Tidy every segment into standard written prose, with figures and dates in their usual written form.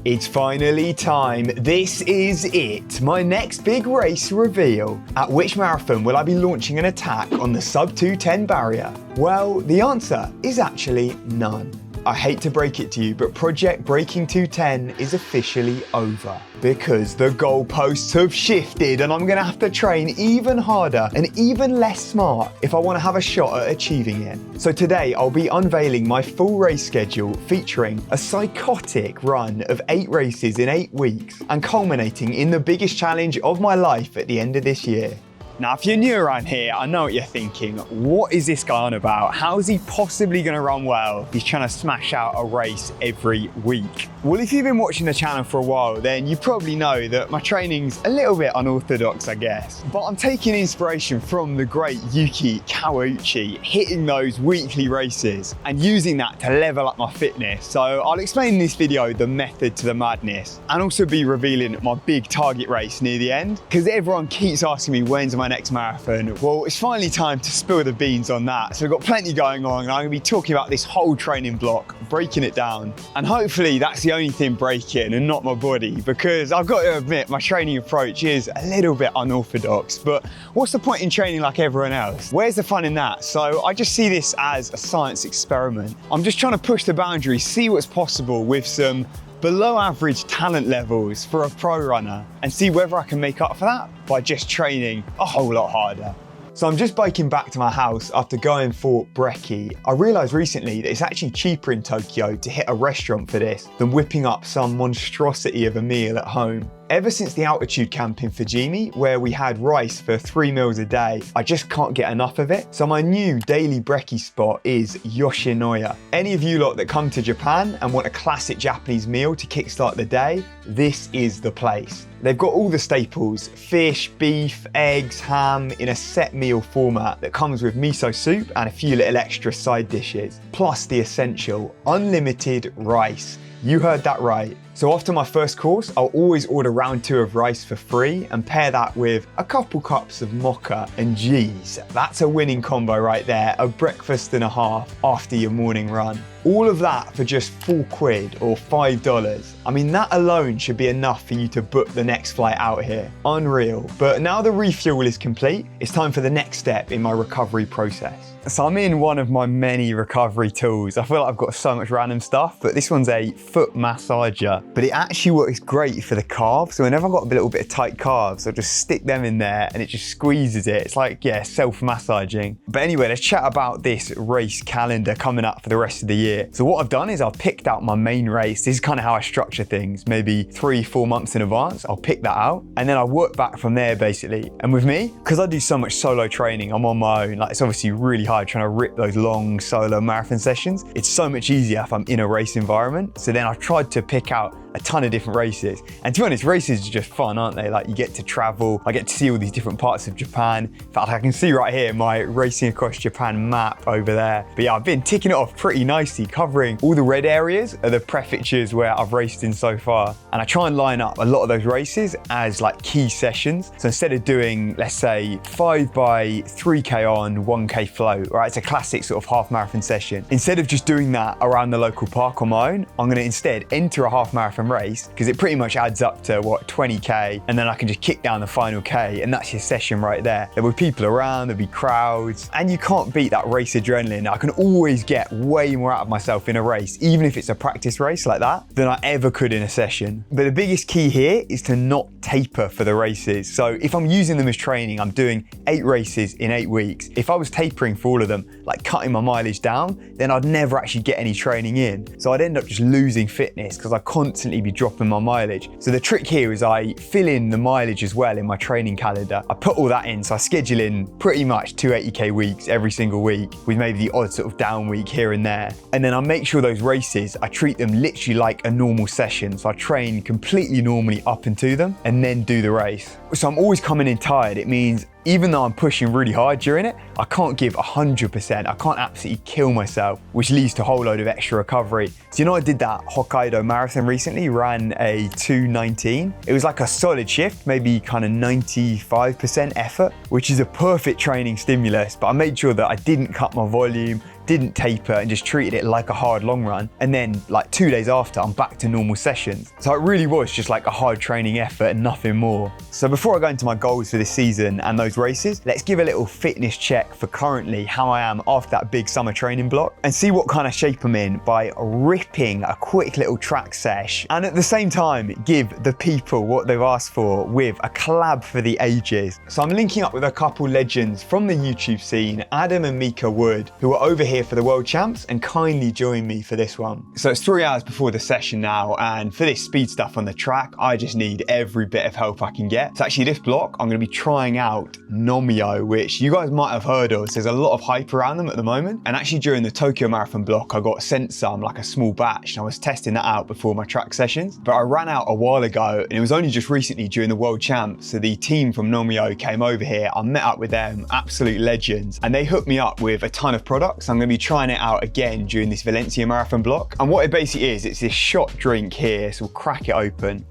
It's finally time. This is it, my next big race reveal. At which marathon will I be launching an attack on the sub 210 barrier? Well, the answer is actually none. I hate to break it to you, but Project Breaking 210 is officially over because the goalposts have shifted and I'm gonna have to train even harder and even less smart if I wanna have a shot at achieving it. So today I'll be unveiling my full race schedule featuring a psychotic run of 8 races in 8 weeks and culminating in the biggest challenge of my life at the end of this year. Now, if you're new around here, I know what you're thinking. What is this guy on about? How is he possibly going to run well if he's trying to smash out a race every week? Well, if you've been watching the channel for a while, then you probably know that my training's a little bit unorthodox, I guess. But I'm taking inspiration from the great Yuki Kawauchi, hitting those weekly races and using that to level up my fitness. So I'll explain in this video the method to the madness and also be revealing my big target race near the end, because everyone keeps asking me when's my next marathon. Well, it's finally time to spill the beans on that. So we've got plenty going on and I'm gonna be talking about this whole training block, breaking it down. And hopefully that's the only thing breaking and not my body, because I've got to admit my training approach is a little bit unorthodox, but what's the point in training like everyone else? Where's the fun in that? So I just see this as a science experiment. I'm just trying to push the boundaries, see what's possible with some below average talent levels for a pro runner and see whether I can make up for that by just training a whole lot harder. So I'm just biking back to my house after going for brekkie. I realised recently that it's actually cheaper in Tokyo to hit a restaurant for this than whipping up some monstrosity of a meal at home. Ever since the altitude camp in Fujimi, where we had rice for 3 meals a day, I just can't get enough of it. So my new daily brekkie spot is Yoshinoya. Any of you lot that come to Japan and want a classic Japanese meal to kickstart the day, this is the place. They've got all the staples: fish, beef, eggs, ham in a set meal format that comes with miso soup and a few little extra side dishes, plus the essential unlimited rice. You heard that right. So after my first course, I'll always order round 2 of rice for free and pair that with a couple cups of mocha, and geez, that's a winning combo right there, a breakfast and a half after your morning run. All of that for just £4 or $5. I mean, that alone should be enough for you to book the next flight out here. Unreal. But now the refuel is complete, it's time for the next step in my recovery process. So I'm in one of my many recovery tools. I feel like I've got so much random stuff, but this one's a foot massager. But it actually works great for the calves. So whenever I've got a little bit of tight calves, I'll just stick them in there and it just squeezes it. It's like, yeah, self-massaging. But anyway, let's chat about this race calendar coming up for the rest of the year. So what I've done is I've picked out my main race. This is kind of how I structure things. Maybe 3-4 months in advance, I'll pick that out and then I work back from there basically. And with me, because I do so much solo training, I'm on my own. Like, it's obviously really hard trying to rip those long solo marathon sessions. It's so much easier if I'm in a race environment. So then I've tried to pick out a ton of different races. And to be honest, races are just fun, aren't they? Like, you get to travel, I get to see all these different parts of Japan. In fact, I can see right here my Racing Across Japan map over there. But yeah, I've been ticking it off pretty nicely, covering all the red areas are the prefectures where I've raced in so far. And I try and line up a lot of those races as like key sessions. So instead of doing, let's say, 5 by 3K on, 1K float, right? It's a classic sort of half marathon session. Instead of just doing that around the local park on my own, I'm gonna instead enter a half marathon race, because it pretty much adds up to what, 20K, and then I can just kick down the final K, and that's your session right there. There'll be people around, there'll be crowds, and you can't beat that race adrenaline. I can always get way more out of myself in a race, even if it's a practice race like that, than I ever could in a session. But the biggest key here is to not taper for the races. So if I'm using them as training, I'm doing 8 races in 8 weeks. If I was tapering for all of them, like cutting my mileage down, then I'd never actually get any training in. So I'd end up just losing fitness because I constantly be dropping my mileage. So the trick here is I fill in the mileage as well in my training calendar. I put all that in, so I schedule in pretty much 2 80K weeks every single week, with maybe the odd sort of down week here and there. And then I make sure those races, I treat them literally like a normal session. So I train completely normally up into them and then do the race. So I'm always coming in tired. It means even though I'm pushing really hard during it, I can't give 100%. I can't absolutely kill myself, which leads to a whole load of extra recovery. So you know, I did that Hokkaido marathon recently, ran a 2:19. It was like a solid shift, maybe kind of 95% effort, which is a perfect training stimulus, but I made sure that I didn't cut my volume, didn't taper and just treated it like a hard long run. And then like 2 days after, I'm back to normal sessions. So it really was just like a hard training effort and nothing more. So before I go into my goals for this season and those races, let's give a little fitness check for currently how I am after that big summer training block and see what kind of shape I'm in by ripping a quick little track sesh. And at the same time, give the people what they've asked for with a collab for the ages. So I'm linking up with a couple legends from the YouTube scene, Adam and Mika Wood, who are over here for the World Champs and kindly joined me for this one. So it's 3 hours before the session now, and for this speed stuff on the track, I just need every bit of help I can get. So actually this block, I'm gonna be trying out Nomio, which you guys might have heard of. So there's a lot of hype around them at the moment. And actually during the Tokyo Marathon block, I got sent some, like a small batch, and I was testing that out before my track sessions. But I ran out a while ago, and it was only just recently during the World Champs. So the team from Nomio came over here, I met up with them, absolute legends, and they hooked me up with a ton of products. I'm gonna be trying it out again during this Valencia Marathon block. And what it basically is, it's this shot drink here, so we'll crack it open.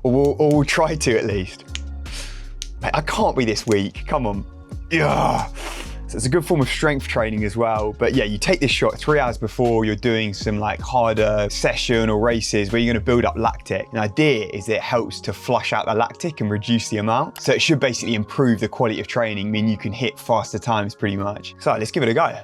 or we'll try to at least. Mate, I can't be this weak, come on. Yeah. So it's a good form of strength training as well. But yeah, you take this shot 3 hours before you're doing some like harder session or races where you're gonna build up lactic. The idea is that it helps to flush out the lactic and reduce the amount. So it should basically improve the quality of training, mean you can hit faster times pretty much. So let's give it a go.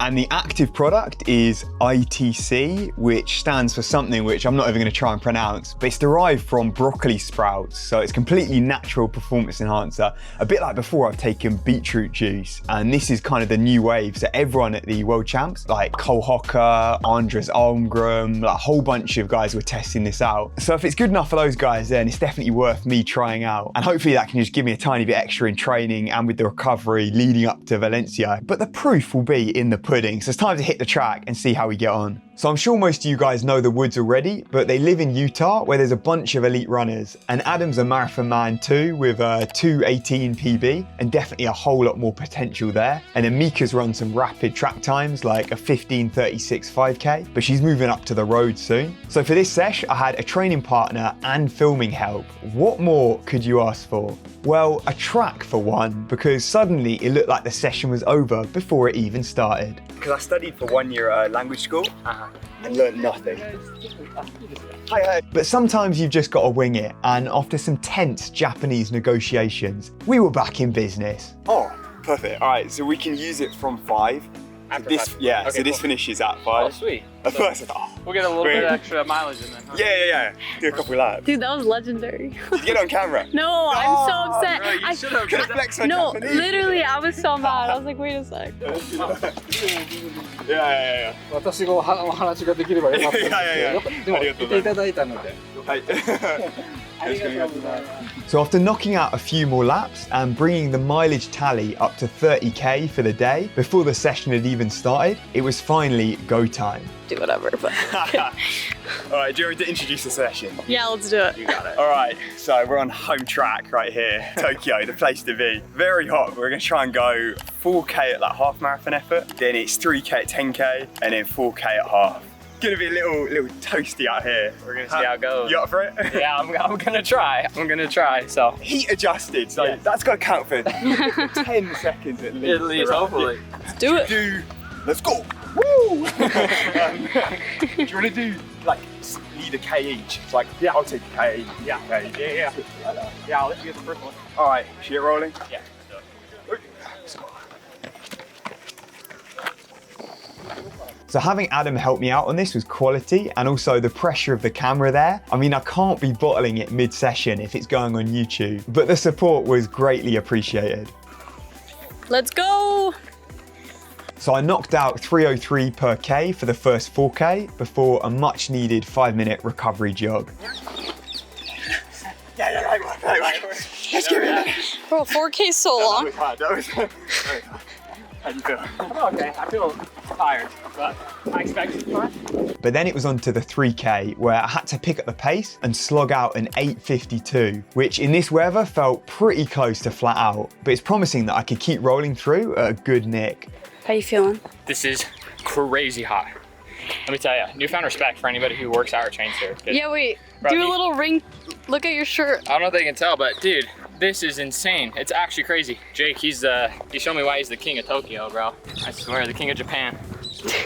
And the active product is ITC, which stands for something which I'm not even going to try and pronounce, but it's derived from broccoli sprouts. So it's completely natural performance enhancer, a bit like before I've taken beetroot juice. And this is kind of the new wave. So everyone at the World Champs, like Cole Hocker, Andres Almgren, like a whole bunch of guys were testing this out. So if it's good enough for those guys, then it's definitely worth me trying out. And hopefully that can just give me a tiny bit extra in training and with the recovery leading up to Valencia. But the proof will be in the pudding. So it's time to hit the track and see how we get on. So I'm sure most of you guys know the Woods already, but they live in Utah where there's a bunch of elite runners. And Adam's a marathon man too, with a 2:18 PB and definitely a whole lot more potential there. And then Mika's run some rapid track times like a 15:36 5K, but she's moving up to the road soon. So for this sesh, I had a training partner and filming help. What more could you ask for? Well, a track for one, because suddenly it looked like the session was over before it even started. Because I studied for 1 year at a language school and learned nothing. Hi. But sometimes you've just got to wing it, and after some tense Japanese negotiations, we were back in business. Oh, perfect. All right, so we can use it from 5. This, yeah, okay, so this finishes at 5. Oh, sweet. At first, we'll get a little bit extra mileage in there. Huh? Yeah. Do a couple laps. Dude, that was legendary. Did you get on camera? No, I'm so upset. Bro, you should have flexed on No, Japanese. Literally, I was so mad. I was like, wait a sec. Yeah. 私がお話ができればよかったんですけど、でも来ていただいたので。So after knocking out a few more laps and bringing the mileage tally up to 30k for the day before the session had even started, it was finally go time. Do whatever, but. All right, do you want me to introduce the session? Yeah, let's do it. You got it. All right, so we're on home track right here, Tokyo, the place to be. Very hot. We're gonna try and go 4k at that half marathon effort, then it's 3k at 10k, and then 4k at half. Gonna be a little toasty out here. We're gonna see how it goes. You up for it? Yeah, I'm gonna try. So heat adjusted, so yeah. That's gotta count for 10 seconds at least. At least, hopefully. Let's do it. Let's go. Woo! Do you wanna do like lead a K each? It's like, yeah, I'll take a K. Yeah. Okay. Yeah, I'll let you get the first one. All right, should we get rolling? Yeah. Let's go. So having Adam help me out on this was quality, and also the pressure of the camera there. I mean, I can't be bottling it mid-session if it's going on YouTube, but the support was greatly appreciated. Let's go. So I knocked out 3:03 per K for the first 4K before a much needed 5-minute recovery jog. Yeah, right. Let's give it. Bro, 4K is so long. That was hard. How do you feel? I'm okay. I feel tired, but I expect it to be fine. But then it was on to the 3K where I had to pick up the pace and slog out an 8:52, which in this weather felt pretty close to flat out, but it's promising that I could keep rolling through at a good nick. How you feeling? This is crazy hot. Let me tell you, newfound respect for anybody who works out or trains here. Yeah, wait. Bro, do a little ring Look at your shirt. I don't know if they can tell, but dude, this is insane. It's actually crazy. Jake, he showed me why he's the king of Tokyo, bro. I swear, the king of Japan.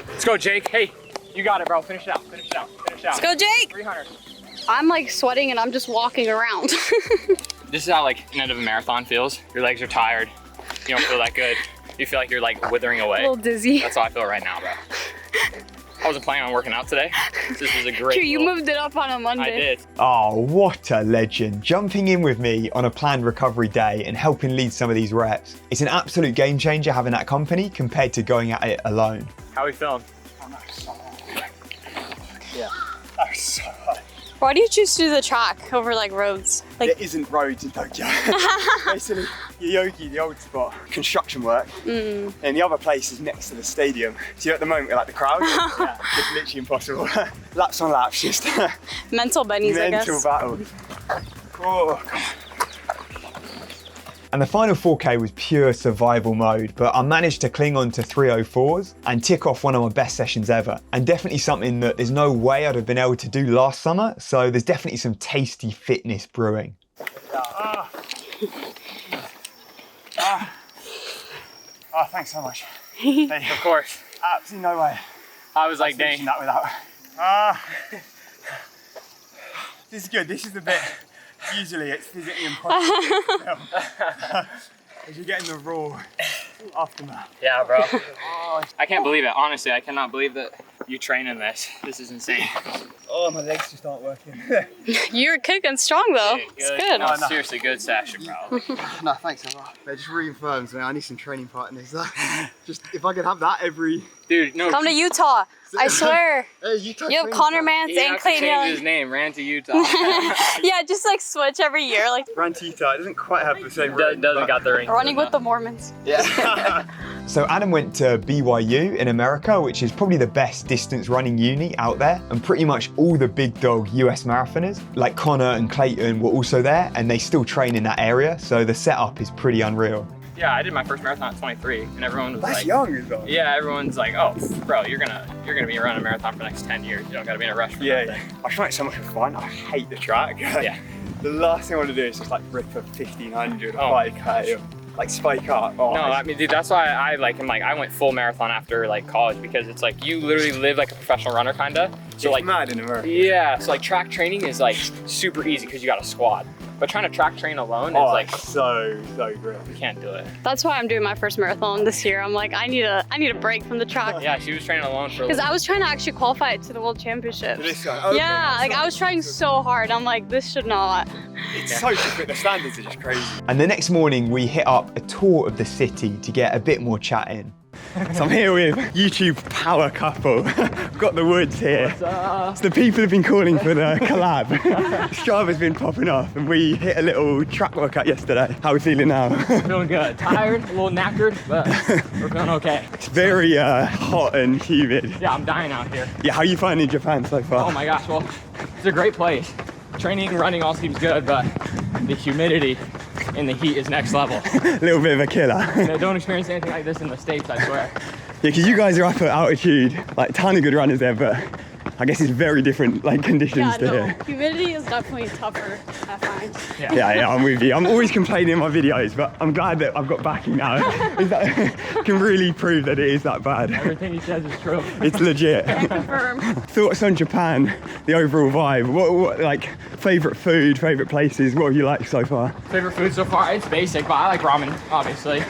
Let's go, Jake. Hey, you got it, bro. Finish it out, finish it out, finish it out. Let's go, Jake. 300. I'm like sweating and I'm just walking around. This is how like an end of a marathon feels. Your legs are tired. You don't feel that good. You feel like you're like withering away. A little dizzy. That's how I feel right now, bro. I wasn't planning on working out today. This was a great True, you little- moved it up on a Monday. I did. Oh, what a legend. Jumping in with me on a planned recovery day and helping lead some of these reps. It's an absolute game changer having that company compared to going at it alone. How are we feeling? That was so hard. Why do you choose to do the track over like roads? Like, There isn't roads in Tokyo. Basically, Yoyogi, the old spot, construction work, and the other place is next to the stadium. So at the moment, we're like the crowd. Yeah, it's literally impossible. Laps on laps, just mental bennies, I guess. mental battles. Oh, come on. And the final 4K was pure survival mode, but I managed to cling on to 304s and tick off one of my best sessions ever. And definitely something that there's no way I'd have been able to do last summer, so there's definitely some tasty fitness brewing. Oh, thanks so much. Of course. Absolutely no way. I was like, Finishing dang. that without. This is good. This is the bit. Usually it's physically impossible. As you're getting the raw aftermath. Yeah, bro. I can't believe it. Honestly, I cannot believe that you train in this. This is insane. Oh, my legs just aren't working. You're kicking strong though. Dude, It's good. No, seriously, good session, bro. No, thanks a lot. That just reaffirms me. I need some training partners. Just if I could have that every. Dude, no. Come to Utah. I swear. Hey, you touch You have Connor Mance He and has to Clayton change his Young. name. Ran to Utah. Yeah, just like switch every year. Like Rantita, it doesn't quite have the same ring. Doesn't got the ring. running with the Mormons. Yeah. So Adam went to BYU in America, which is probably the best distance running uni out there. And pretty much all the big dog US marathoners, like Connor and Clayton, were also there and they still train in that area. So the setup is pretty unreal. Yeah, I did my first marathon at 23, and everyone was That's like, young as well. yeah, everyone's like, oh, bro, you're gonna be running a marathon for the next 10 years. You don't gotta be in a rush for Yeah, nothing. I find it so much fun. I hate the track. Yeah. The last thing I want to do is just like rip a 1500 or Oh, 5K or like spike up. Oh, No, I mean, dude, that's why I went full marathon after like college, because it's like you literally live like a professional runner kinda. So it's like, mad in America. yeah, so like track training is like super easy because you got a squad. But trying to track train alone is like, so great. you can't do it. That's why I'm doing my first marathon this year. I'm like, I need a break from the track. Yeah, she was training alone for a Because little. I was trying to actually qualify to the World Championships. This guy. Okay, Yeah, like so- I was trying so hard. I'm like, this should not. It's so different. The standards are just crazy. And the next morning we hit up a tour of the city to get a bit more chat in. So I'm here with YouTube power couple. We've got the woods here. So the people have been calling for the collab. Strava's been popping off and we hit a little track workout yesterday. How are we feeling now? Feeling good. Tired, a little knackered, but we're feeling okay. It's very hot and humid. Yeah, I'm dying out here. Yeah, how are you finding Japan so far? Oh my gosh, well, it's a great place. Training and running all seems good, but the humidity and the heat is next level. A little bit of a killer. I don't experience anything like this in the States, I swear. Yeah, because you guys are up at altitude, like a ton of good runners there, but I guess it's very different like conditions Yeah, to no. here. Humidity is definitely tougher, I find. Yeah, I'm with you. I'm always complaining in my videos, but I'm glad that I've got backing now. Can really prove that it is that bad. Everything he says is true. It's legit. Can confirm. Thoughts on Japan, the overall vibe? What like favourite food, favourite places? What have you liked so far? Favorite food so far? It's basic, but I like ramen, obviously.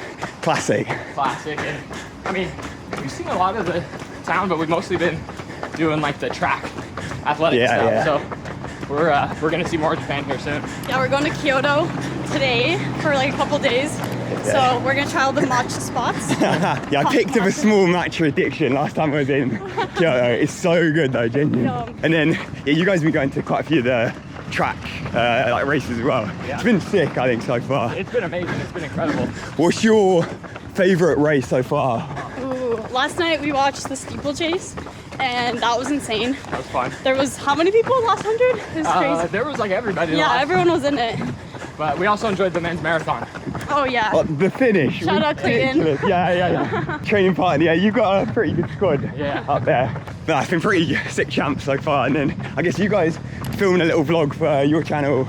Classic. Classic. And I mean, we've seen a lot of the town, but we've mostly been doing like the track athletic Yeah, stuff. yeah. So we're gonna see more of Japan here soon. Yeah, we're going to Kyoto today for like a couple days. So we're gonna try all the matcha spots. Yeah, I picked up a small matcha addiction last time I was in Kyoto. It's so good though, genuinely. Yum. And then, yeah, you guys have been going to quite a few of the track like races as well. Yeah. It's been sick, I think, so far. It's been amazing. It's been incredible. What's your favourite race so far? Ooh, last night we watched the steeplechase, and that was insane. That was fun. There was how many people last 100? It was crazy. There was like everybody. Yeah, last- everyone was in it. But we also enjoyed the men's marathon. Oh yeah. Oh, the finish. Shout out Clayton. ridiculous. Yeah. Training partner, yeah, you got a pretty good squad Yeah. up there. But it's been pretty sick champ so far. And then I guess you guys filming a little vlog for your channel,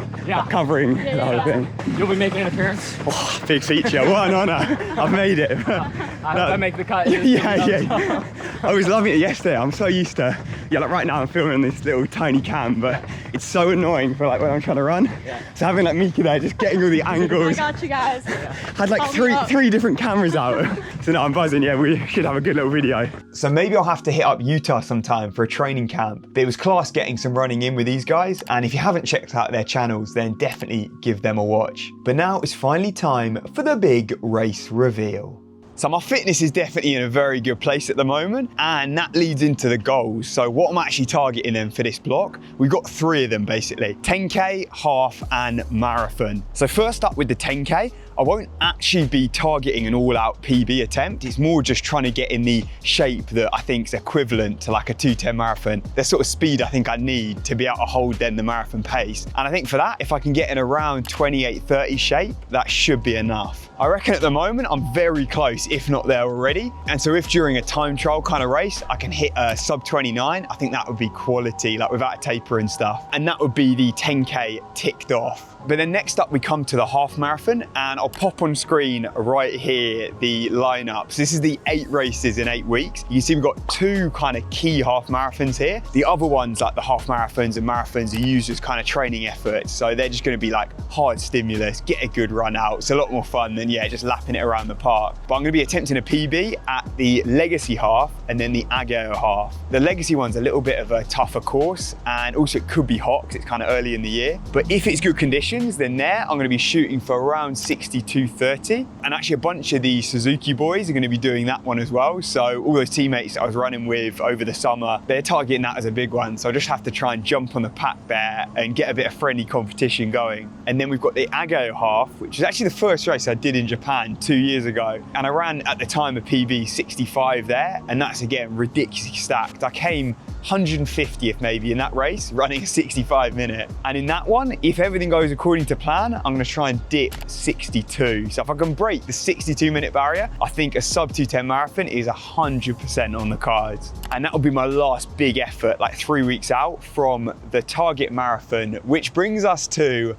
covering the whole thing. You'll be making an appearance. Oh, big feature, what an honour. I've made it. I hope I make the cut. Yeah. I was loving it yesterday. I'm so used to, like right now I'm filming this little tiny cam, but it's so annoying for like when I'm trying to run. So having like Mika there, just getting all the angles. I got you guys. Had like three different cameras out. So now I'm buzzing, yeah, we should have a good little video. So maybe I'll have to hit up Utah sometime for a training camp. But it was class getting some running in with these guys. And if you haven't checked out their channels, then definitely give them a watch. But now it's finally time for the big race reveal. So my fitness is definitely in a very good place at the moment, and that leads into the goals. So what I'm actually targeting then for this block, we've got 3 of them basically, 10K, half and marathon. So first up with the 10K, I won't actually be targeting an all-out PB attempt. It's more just trying to get in the shape that I think is equivalent to like a 2:10 marathon. The sort of speed I think I need to be able to hold then the marathon pace. And I think for that, if I can get in around 28-30 shape, that should be enough. I reckon at the moment, I'm very close, if not there already. And so if during a time trial kind of race, I can hit a sub 29, I think that would be quality, like without a taper and stuff. And that would be the 10K ticked off. But then next up we come to the half marathon, and I'll pop on screen right here the lineup. So this is the 8 races in 8 weeks. You can see we've got 2 kind of key half marathons here. The other ones, like the half marathons and marathons, are used as kind of training efforts. So they're just going to be like hard stimulus, get a good run out. It's a lot more fun than just lapping it around the park. But I'm going to be attempting a PB at the Legacy half and then the Ageo half. The Legacy one's a little bit of a tougher course, and also it could be hot because it's kind of early in the year. But if it's good conditions, then there I'm going to be shooting for around 62-30, and actually a bunch of the Suzuki boys are going to be doing that one as well. So all those teammates that I was running with over the summer, they're targeting that as a big one. So I just have to try and jump on the pack there and get a bit of friendly competition going. And then we've got the Ageo half, which is actually the first race I did in Japan 2 years ago, and I ran at the time a PB 65 there, and that's again ridiculously stacked. I came 150th maybe in that race, running a 65 minute. And in that one, if everything goes according to plan, I'm going to try and dip 62. So if I can break the 62-minute barrier, I think a sub 2:10 marathon is 100% on the cards. And that will be my last big effort, like 3 weeks out from the target marathon, which brings us to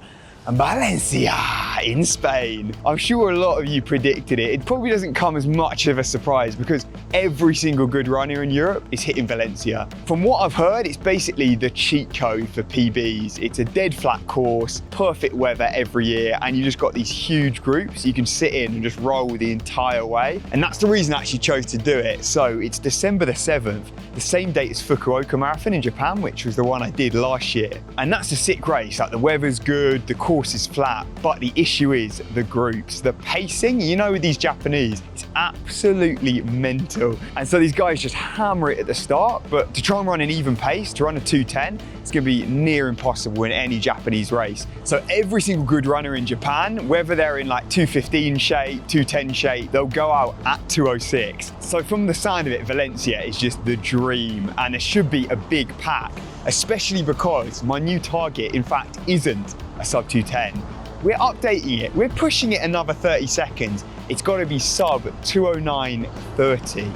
Valencia in Spain. I'm sure a lot of you predicted it. It probably doesn't come as much of a surprise because every single good runner in Europe is hitting Valencia. From what I've heard, it's basically the cheat code for PBs. It's a dead flat course, perfect weather every year, and you just got these huge groups you can sit in and just roll the entire way. And that's the reason I actually chose to do it. So it's December the 7th, the same date as Fukuoka Marathon in Japan, which was the one I did last year. And that's a sick race. Like the weather's good, the course is flat, but the issue is the groups, the pacing, with these Japanese, it's absolutely mental. And so these guys just hammer it at the start, but to try and run an even pace, to run a 2:10, it's gonna be near impossible in any Japanese race. So every single good runner in Japan, whether they're in like 2:15 shape, 2:10 shape, they'll go out at 2:06. So from the sound of it, Valencia is just the dream, and there should be a big pack, especially because my new target, in fact, isn't a sub 2:10. We're updating it. We're pushing it another 30 seconds. It's got to be sub 2:09:30.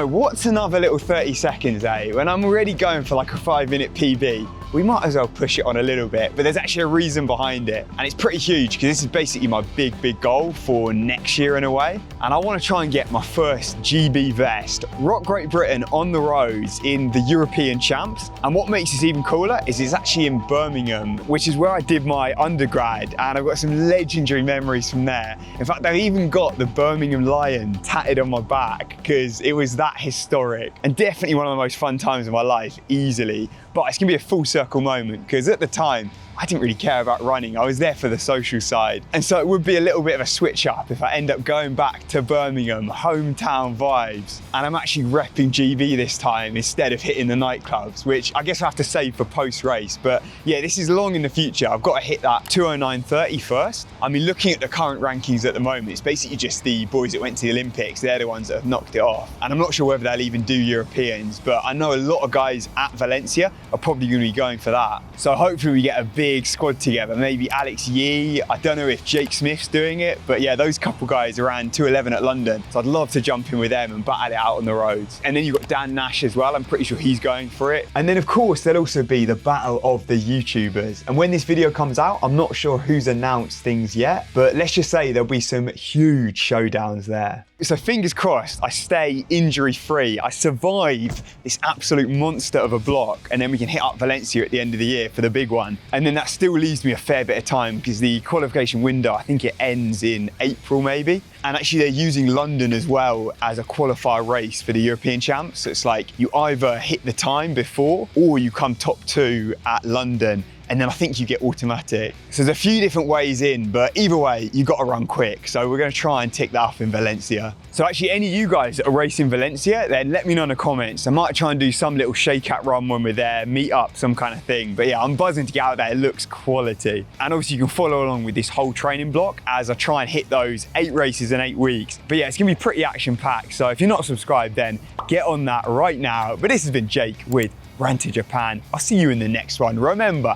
What's another little 30 seconds, eh? When I'm already going for like a 5-minute PB, we might as well push it on a little bit, but there's actually a reason behind it. And it's pretty huge because this is basically my big goal for next year in a way. And I want to try and get my first GB vest, rock Great Britain on the roads in the European Champs. And what makes this even cooler is it's actually in Birmingham, which is where I did my undergrad. And I've got some legendary memories from there. In fact, I've even got the Birmingham Lion tatted on my back because it was that historic. And definitely one of the most fun times of my life, easily. But it's gonna be a full circle moment because at the time, I didn't really care about running. I was there for the social side. And so it would be a little bit of a switch up if I end up going back to Birmingham, hometown vibes. And I'm actually repping GB this time instead of hitting the nightclubs, which I guess I have to save for post-race. But yeah, this is long in the future. I've got to hit that 2:09:30 first. I mean, looking at the current rankings at the moment, it's basically just the boys that went to the Olympics. They're the ones that have knocked it off. And I'm not sure whether they'll even do Europeans, but I know a lot of guys at Valencia are probably going to be going going for that. So hopefully we get a big squad together. Maybe Alex Yee. I don't know if Jake Smith's doing it, but yeah, those couple guys ran 2:11 at London. So I'd love to jump in with them and battle it out on the roads. And then you've got Dan Nash as well. I'm pretty sure he's going for it. And then of course, there'll also be the battle of the YouTubers. And when this video comes out, I'm not sure who's announced things yet, but let's just say there'll be some huge showdowns there. So fingers crossed, I stay injury free. I survive this absolute monster of a block, and then we can hit up Valencia at the end of the year for the big one. And then that still leaves me a fair bit of time because the qualification window, I think it ends in April maybe. And actually they're using London as well as a qualifier race for the European champs. So it's like you either hit the time before or you come top 2 at London. And then I think you get automatic. So there's a few different ways in, but either way, you got to run quick. So we're going to try and tick that off in Valencia. So actually, any of you guys that are racing Valencia, then let me know in the comments. I might try and do some little shake-out run when we're there, meet up, some kind of thing. But yeah, I'm buzzing to get out there. It looks quality. And obviously, you can follow along with this whole training block as I try and hit those 8 races in 8 weeks. But yeah, it's going to be pretty action-packed. So if you're not subscribed, then get on that right now. But this has been Jake with Ran to Japan. I'll see you in the next one. Remember,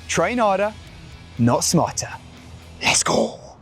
train harder, not smarter. Let's go.